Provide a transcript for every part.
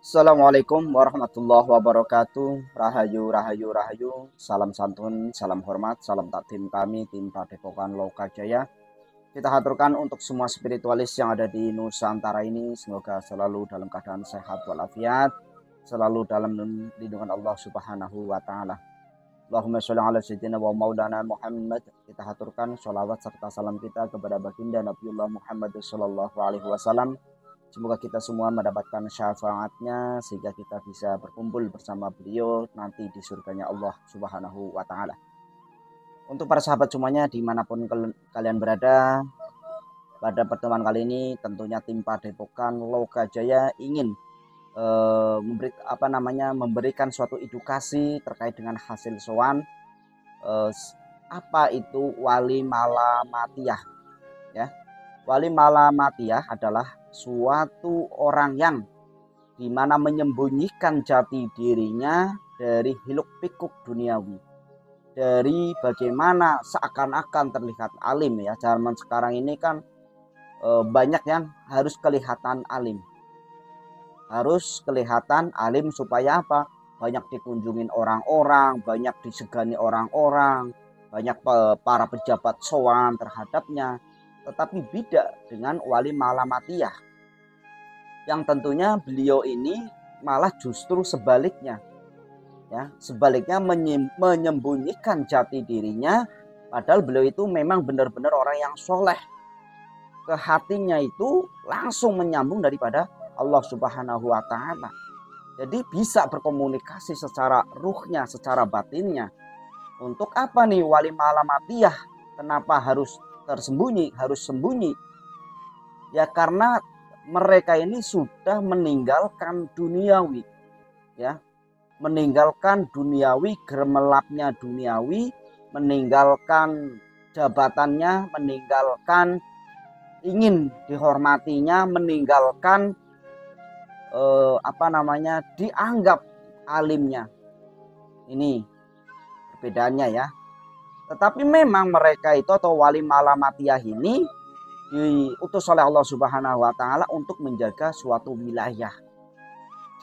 Assalamualaikum warahmatullahi wabarakatuh. Rahayu, rahayu, rahayu. Salam santun, salam hormat, salam takdim kami tim Padepokan Lokajaya. Kita haturkan untuk semua spiritualis yang ada di Nusantara ini. Semoga selalu dalam keadaan sehat walafiat, selalu dalam lindungan Allah Subhanahu wa Ta'ala. Allahumma sholli ala sayyidina wa maulana Muhammad. Kita haturkan sholawat serta salam kita kepada baginda Nabiullah Muhammad sallallahu alaihi wasallam. Semoga kita semua mendapatkan syafaatnya sehingga kita bisa berkumpul bersama beliau nanti di surganya Allah Subhanahu wa Ta'ala. Untuk para sahabat semuanya dimanapun kalian berada, pada pertemuan kali ini tentunya tim Padepokan Lokajaya ingin memberikan suatu edukasi terkait dengan hasil sowan, apa itu wali malamatiyah, ya. Wali malamatiyah adalah suatu orang yang dimana menyembunyikan jati dirinya dari hiruk pikuk duniawi, dari bagaimana seakan-akan terlihat alim, ya. Zaman sekarang ini kan banyak yang harus kelihatan alim, supaya apa? Banyak dikunjungin orang-orang, banyak disegani orang-orang, banyak para pejabat sowan terhadapnya. Tetapi beda dengan wali malamatiyah, yang tentunya beliau ini malah justru sebaliknya, ya, sebaliknya menyembunyikan jati dirinya, padahal beliau itu memang benar-benar orang yang soleh, ke hatinya itu langsung menyambung daripada Allah Subhanahu wa Ta'ala. Jadi bisa berkomunikasi secara ruhnya, secara batinnya. Untuk apa nih wali malamatiyah? Kenapa harus tersembunyi, harus sembunyi? Ya karena mereka ini sudah meninggalkan duniawi, ya, meninggalkan duniawi, gemerlapnya duniawi, meninggalkan jabatannya, meninggalkan ingin dihormatinya, meninggalkan dianggap alimnya. Ini perbedaannya, ya. Tetapi memang mereka itu atau wali malamatiyah ini diutus oleh Allah Subhanahu wa Ta'ala untuk menjaga suatu wilayah.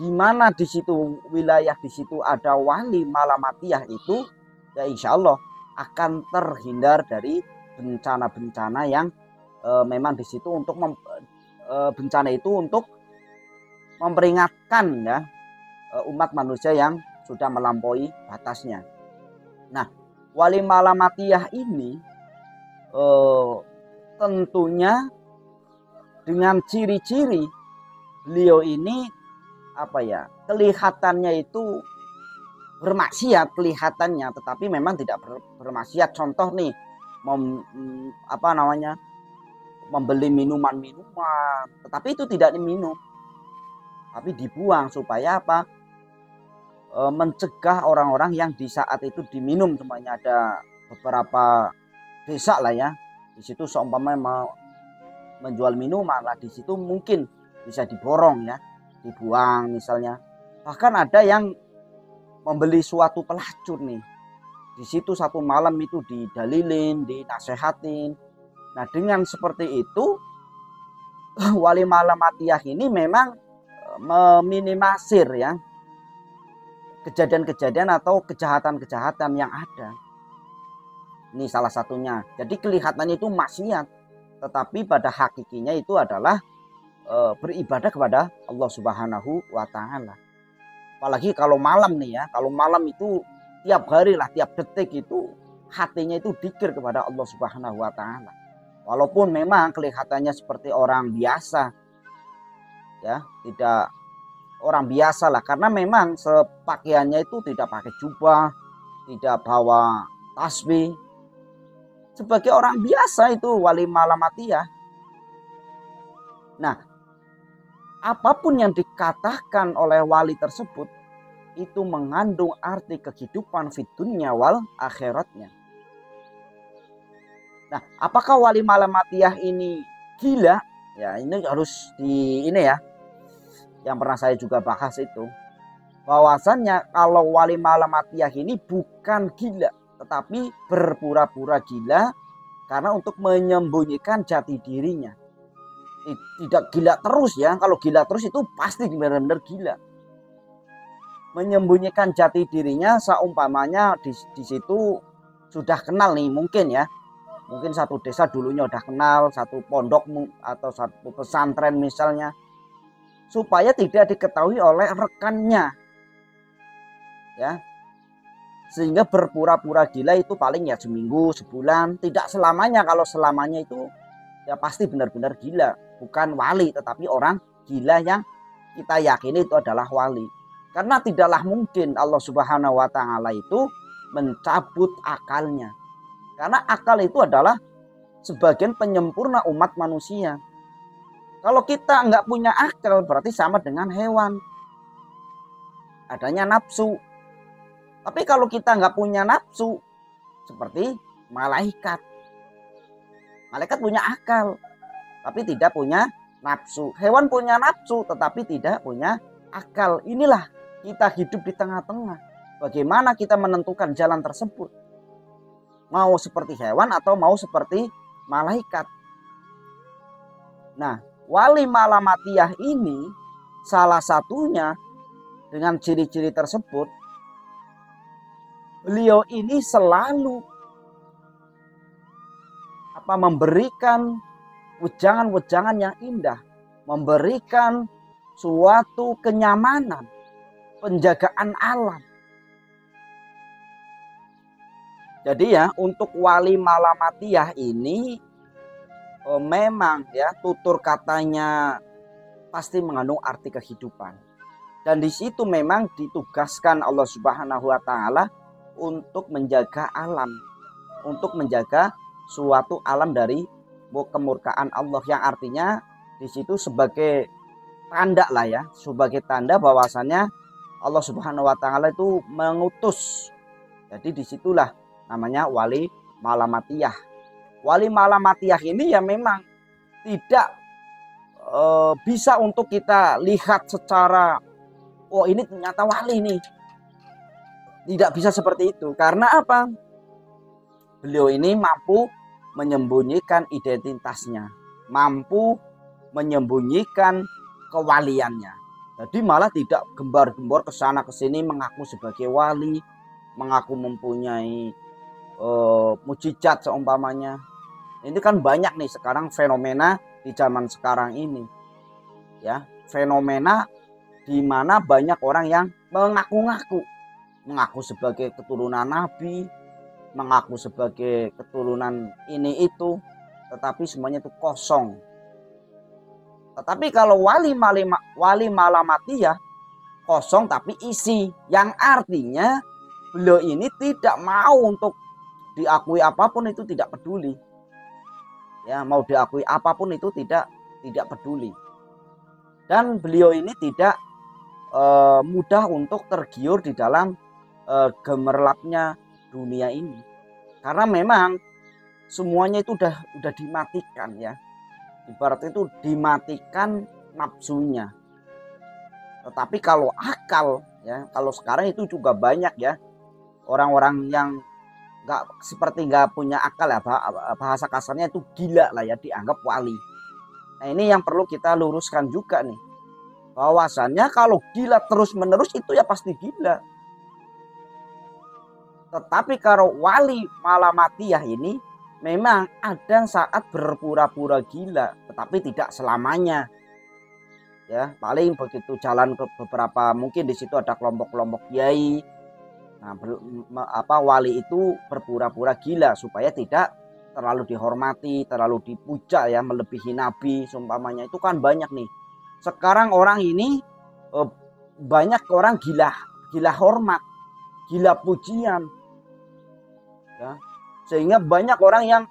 Di mana di situ wilayah di situ ada wali malamatiyah itu, ya insya Allah akan terhindar dari bencana-bencana yang memang di situ untuk bencana itu untuk memperingatkan, ya, umat manusia yang sudah melampaui batasnya. Nah, wali malamatiyah ini tentunya dengan ciri-ciri beliau ini kelihatannya itu bermaksiat kelihatannya, tetapi memang tidak bermaksiat. Contoh nih, membeli minuman-minuman, tetapi itu tidak diminum, tapi dibuang supaya apa? Mencegah orang-orang yang di saat itu diminum. Semuanya ada beberapa desa lah, ya, di situ seumpamanya mau menjual minuman lah, di situ mungkin bisa diborong, ya, dibuang misalnya. Bahkan ada yang membeli suatu pelacur nih, di situ satu malam itu didalilin, dinasehatin. Nah dengan seperti itu wali malamatiyah ini memang meminimalisir, ya, kejadian-kejadian atau kejahatan-kejahatan yang ada. Ini salah satunya. Jadi kelihatannya itu maksiat, tetapi pada hakikinya itu adalah beribadah kepada Allah Subhanahu wa Ta'ala. Apalagi kalau malam nih, ya, kalau malam itu tiap hari lah, tiap detik itu hatinya itu dzikir kepada Allah Subhanahu wa Ta'ala. Walaupun memang kelihatannya seperti orang biasa, ya, tidak orang biasa lah, karena memang sepakaiannya itu tidak pakai jubah, tidak bawa tasbih, sebagai orang biasa itu wali malamatiyah. Nah, apapun yang dikatakan oleh wali tersebut itu mengandung arti kehidupan fid dunya wal akhiratnya. Nah, apakah wali malamatiyah ini gila? Ya, ini harus ya, yang pernah saya juga bahas itu, bahwasannya kalau wali malamatiyah ini bukan gila, tetapi berpura-pura gila karena untuk menyembunyikan jati dirinya. Tidak gila terus, ya. Kalau gila terus itu pasti benar-benar gila. menyembunyikan jati dirinya, seumpamanya di situ sudah kenal nih mungkin ya. Mungkin satu desa dulunya udah kenal, satu pondok atau satu pesantren misalnya. Supaya tidak diketahui oleh rekannya. Ya. Sehingga berpura-pura gila itu paling ya seminggu, sebulan. Tidak selamanya, kalau selamanya itu ya pasti benar-benar gila. Bukan wali, tetapi orang gila yang kita yakini itu adalah wali. Karena tidaklah mungkin Allah Subhanahu wa Ta'ala itu mencabut akalnya. Karena akal itu adalah sebagian penyempurna umat manusia. Kalau kita nggak punya akal berarti sama dengan hewan. Adanya nafsu. Tapi kalau kita nggak punya nafsu, seperti malaikat. Malaikat punya akal, tapi tidak punya nafsu. Hewan punya nafsu, tetapi tidak punya akal. Inilah kita hidup di tengah-tengah. Bagaimana kita menentukan jalan tersebut? Mau seperti hewan atau mau seperti malaikat? Nah, wali malamatiyah ini salah satunya dengan ciri-ciri tersebut, beliau ini selalu memberikan wejangan-wejangan yang indah, memberikan suatu kenyamanan, penjagaan alam. Jadi ya, untuk wali malamatiyah ini memang ya tutur katanya pasti mengandung arti kehidupan. Dan di situ memang ditugaskan Allah Subhanahu wa Ta'ala untuk menjaga alam, untuk menjaga suatu alam dari kemurkaan Allah, yang artinya di situ sebagai tanda lah ya, sebagai tanda bahwasannya Allah Subhanahu wa Ta'ala itu mengutus. Jadi disitulah namanya wali malamatiyah. Wali malamatiyah ini ya memang tidak bisa untuk kita lihat secara oh ini ternyata wali nih. Tidak bisa seperti itu. Karena apa? Beliau ini mampu menyembunyikan identitasnya, mampu menyembunyikan kewaliannya. Jadi malah tidak gembar-gembor ke sana ke sini mengaku sebagai wali, mengaku mempunyai mujizat seumpamanya. Ini kan banyak nih sekarang fenomena di zaman sekarang ini. Ya, fenomena di mana banyak orang yang mengaku sebagai keturunan nabi, mengaku sebagai keturunan ini itu, tetapi semuanya itu kosong. Tetapi kalau wali malamatiyah kosong tapi isi, yang artinya beliau ini tidak mau untuk diakui apapun itu tidak peduli. Ya, mau diakui apapun itu tidak peduli. Dan beliau ini tidak mudah untuk tergiur di dalam gemerlapnya dunia ini, karena memang semuanya itu udah dimatikan ya, ibaratnya itu dimatikan nafsunya. Tetapi kalau akal ya, kalau sekarang itu juga banyak ya orang-orang yang nggak punya akal ya, bahasa kasarnya itu gila lah ya, dianggap wali. Nah ini yang perlu kita luruskan juga nih, bahwasannya kalau gila terus menerus itu ya pasti gila. Tetapi kalau wali malamatiyah ini memang ada saat berpura-pura gila, tetapi tidak selamanya. Ya, paling begitu jalan ke beberapa, mungkin di situ ada kelompok-kelompok kiai. Nah, wali itu berpura-pura gila supaya tidak terlalu dihormati, terlalu dipuja ya, melebihi nabi seumpamanya. Itu kan banyak nih. Sekarang orang ini banyak orang gila hormat, gila pujian. Ya, sehingga banyak orang yang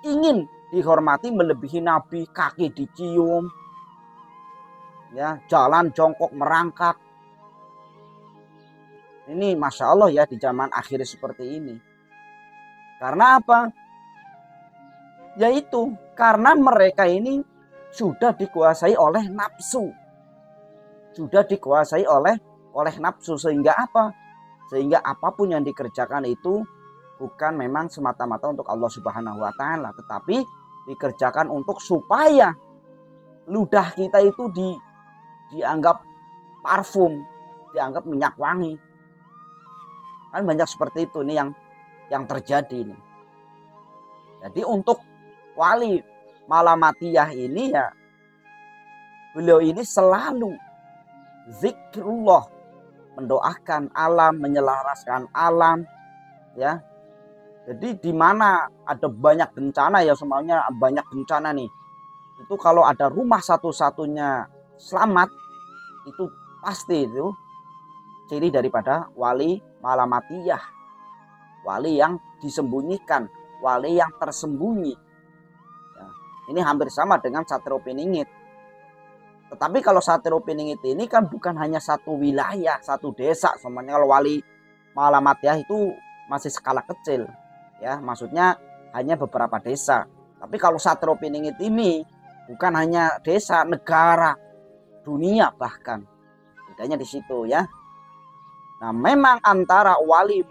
ingin dihormati melebihi nabi, kaki dicium, ya, jalan jongkok merangkak. Ini masya Allah ya di zaman akhir seperti ini. Karena apa? Yaitu karena mereka ini sudah dikuasai oleh nafsu, sudah dikuasai oleh nafsu, sehingga apa? Sehingga apapun yang dikerjakan itu bukan memang semata-mata untuk Allah Subhanahu wa Ta'ala, tetapi dikerjakan untuk supaya ludah kita itu dianggap parfum, dianggap minyak wangi. Kan banyak seperti itu nih yang terjadi nih. Jadi untuk wali Malamatiyah ini ya, beliau ini selalu zikrullah, mendoakan alam, menyelaraskan alam, ya. Jadi di mana ada banyak bencana ya, semuanya banyak bencana nih. Itu kalau ada rumah satu-satunya selamat, itu pasti itu ciri daripada wali Malamatiyah. Wali yang disembunyikan, wali yang tersembunyi. Ya, ini hampir sama dengan Satrio Piningit. Tetapi kalau Satrio Piningit ini kan bukan hanya satu wilayah, satu desa. Semuanya kalau wali Malamatiyah itu masih skala kecil. Ya, maksudnya hanya beberapa desa. Tapi kalau Satrio Piningit ini bukan hanya desa, negara, dunia bahkan. Bedanya di situ ya. Nah, memang antara wali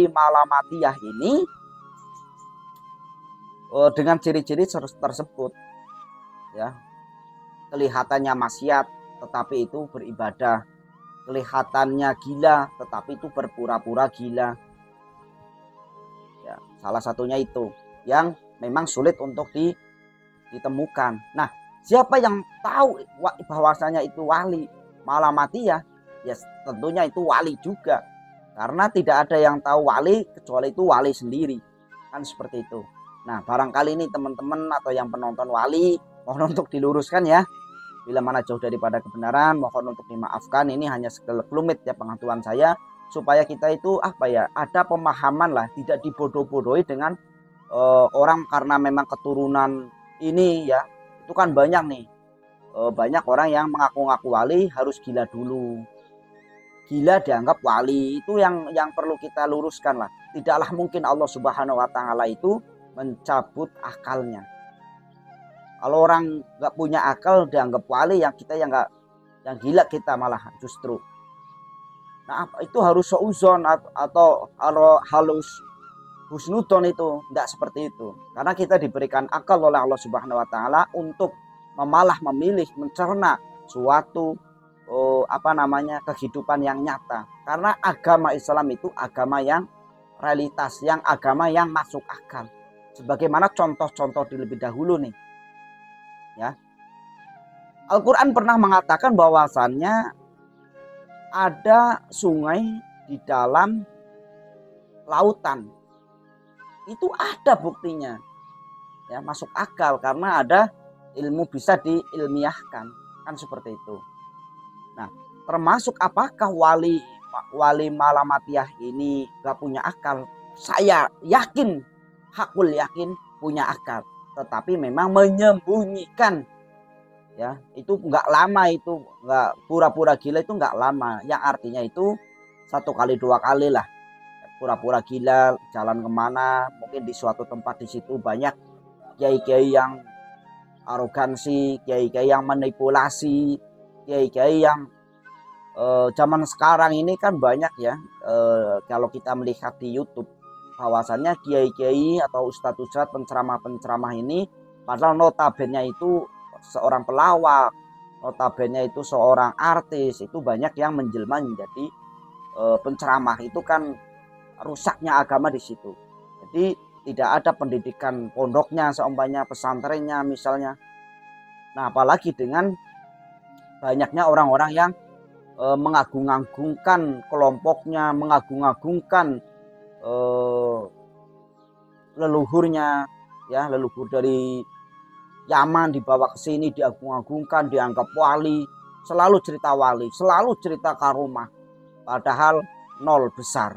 Malamatiyah ini dengan ciri-ciri tersebut ya, kelihatannya maksiat tetapi itu beribadah, kelihatannya gila tetapi itu berpura-pura gila. Ya, salah satunya itu yang memang sulit untuk ditemukan. Nah, siapa yang tahu bahwasanya itu wali Malamatiyah? Ya tentunya itu wali juga. Karena tidak ada yang tahu wali kecuali itu wali sendiri. Kan seperti itu. Nah, barangkali ini teman-teman atau yang penonton wali, mohon untuk diluruskan ya. Bila mana jauh daripada kebenaran, mohon untuk dimaafkan. Ini hanya sekelumit ya pengetahuan saya, supaya kita itu ada pemahaman lah, tidak dibodoh-bodohi dengan orang karena memang keturunan ini ya. Itu kan banyak nih, banyak orang yang mengaku-ngaku wali harus gila dulu. Gila dianggap wali, itu yang perlu kita luruskan lah. Tidaklah mungkin Allah Subhanahu wa taala itu mencabut akalnya. Kalau orang nggak punya akal dianggap wali, yang kita yang gila kita malah justru. Nah, itu harus seuzon atau halus husnudon, itu tidak seperti itu. Karena kita diberikan akal oleh Allah Subhanahu wa taala untuk memalah memilih mencerna suatu kehidupan yang nyata. Karena agama Islam itu agama yang realitas, yang agama yang masuk akal. Sebagaimana contoh-contoh di lebih dahulu nih. Ya. Al-Qur'an pernah mengatakan bahwasannya ada sungai di dalam lautan. Itu ada buktinya. Ya, masuk akal karena ada ilmu bisa diilmiahkan. Kan seperti itu. Nah, termasuk apakah wali Malamatiyah ini gak punya akal? Saya yakin, hakul yakin punya akal, tetapi memang menyembunyikan. Ya, itu nggak lama, itu nggak pura-pura gila, itu nggak lama. Yang artinya itu 1 kali 2 kali lah. Pura-pura gila, jalan kemana, mungkin di suatu tempat di situ banyak kiai-kiai yang arogansi, kiai-kiai yang manipulasi, kiai-kiai yang zaman sekarang ini kan banyak ya, kalau kita melihat di YouTube bahwasannya kiai-kiai atau ustadz-ustadz penceramah-penceramah ini padahal notabene itu seorang pelawak, notabene itu seorang artis, itu banyak yang menjelma menjadi penceramah. Itu kan rusaknya agama di situ. Jadi tidak ada pendidikan pondoknya, seumpamanya pesantrennya misalnya. Nah, apalagi dengan banyaknya orang-orang yang mengagung-agungkan kelompoknya, mengagung-agungkan leluhurnya, ya, leluhur dari Yaman dibawa ke sini diagung-agungkan, dianggap wali, selalu cerita wali, selalu cerita karomah, padahal nol besar,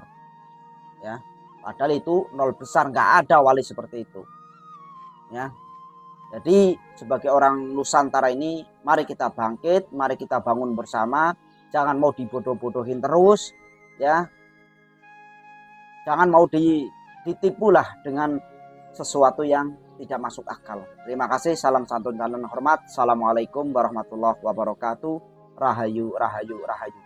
ya, padahal itu nol besar, nggak ada wali seperti itu, ya. Jadi sebagai orang Nusantara ini, mari kita bangkit, mari kita bangun bersama. Jangan mau dibodoh-bodohin terus, ya. Jangan mau ditipu lah dengan sesuatu yang tidak masuk akal. Terima kasih, salam santun dan hormat. Assalamualaikum warahmatullahi wabarakatuh. Rahayu, rahayu, rahayu.